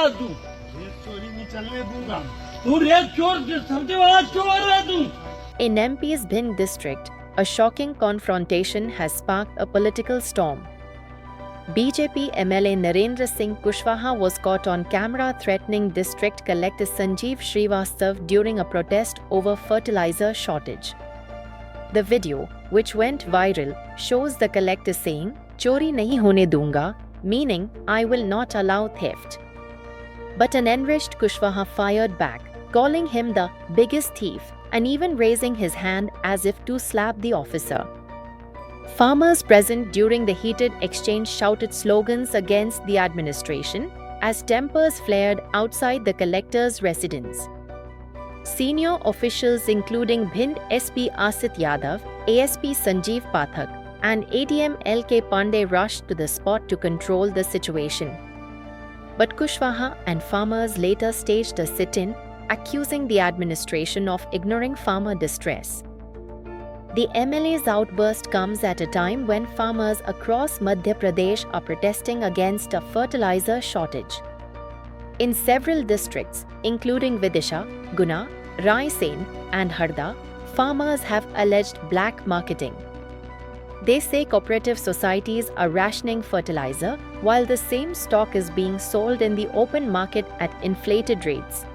रहा तू? रेत चोरी नहीं चलने दूंगा। तू रेत चोर सबसे बड़ा चोर है तू। In MP's Bhind district, a shocking confrontation has sparked a political storm. BJP MLA Narendra Singh Kushwaha was caught on camera threatening District Collector Sanjeev Srivastav during a protest over fertilizer shortage. The video, which went viral, shows the collector saying, "Chori nahi hone dunga," meaning, "I will not allow theft." But an enraged Kushwaha fired back, calling him the biggest thief and even raising his hand as if to slap the officer. Farmers present during the heated exchange shouted slogans against the administration as tempers flared outside the collector's residence. Senior officials including Bhind SP Asit Yadav, ASP Sanjeev Pathak, and ADM LK Pandey rushed to the spot to control the situation. But Kushwaha and farmers later staged a sit-in, accusing the administration of ignoring farmer distress. The MLA's outburst comes at a time when farmers across Madhya Pradesh are protesting against a fertilizer shortage. In several districts, including Vidisha, Guna, Raisen, and Harda, farmers have alleged black marketing. They say cooperative societies are rationing fertilizer while the same stock is being sold in the open market at inflated rates.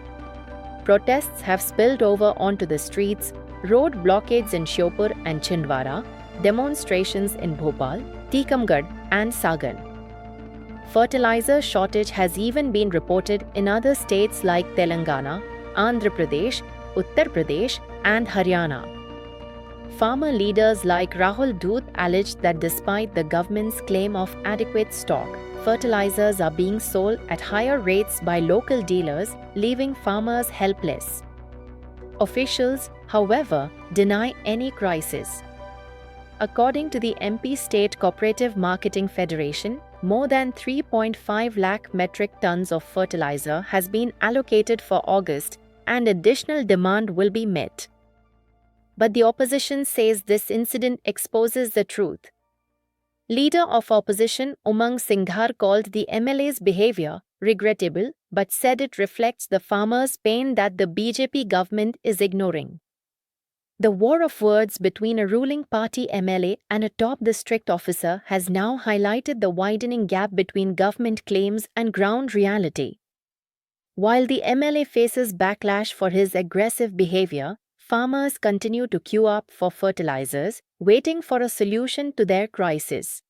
Protests have spilled over onto the streets, road blockades in Shiopur and Chhindwara, demonstrations in Bhopal, Tikamgarh, and Sagar. Fertilizer shortage has even been reported in other states like Telangana, Andhra Pradesh, Uttar Pradesh, and Haryana. Farmer leaders like Rahul Dhoot alleged that despite the government's claim of adequate stock, fertilizers are being sold at higher rates by local dealers, leaving farmers helpless. Officials, however, deny any crisis. According to the MP State Cooperative Marketing Federation, more than 3.5 lakh metric tons of fertilizer has been allocated for August and additional demand will be met. But the opposition says this incident exposes the truth. Leader of opposition Umang Singhar called the MLA's behavior regrettable but said it reflects the farmers' pain that the BJP government is ignoring. The war of words between a ruling party MLA and a top district officer has now highlighted the widening gap between government claims and ground reality. While the MLA faces backlash for his aggressive behavior, farmers continue to queue up for fertilizers, waiting for a solution to their crisis.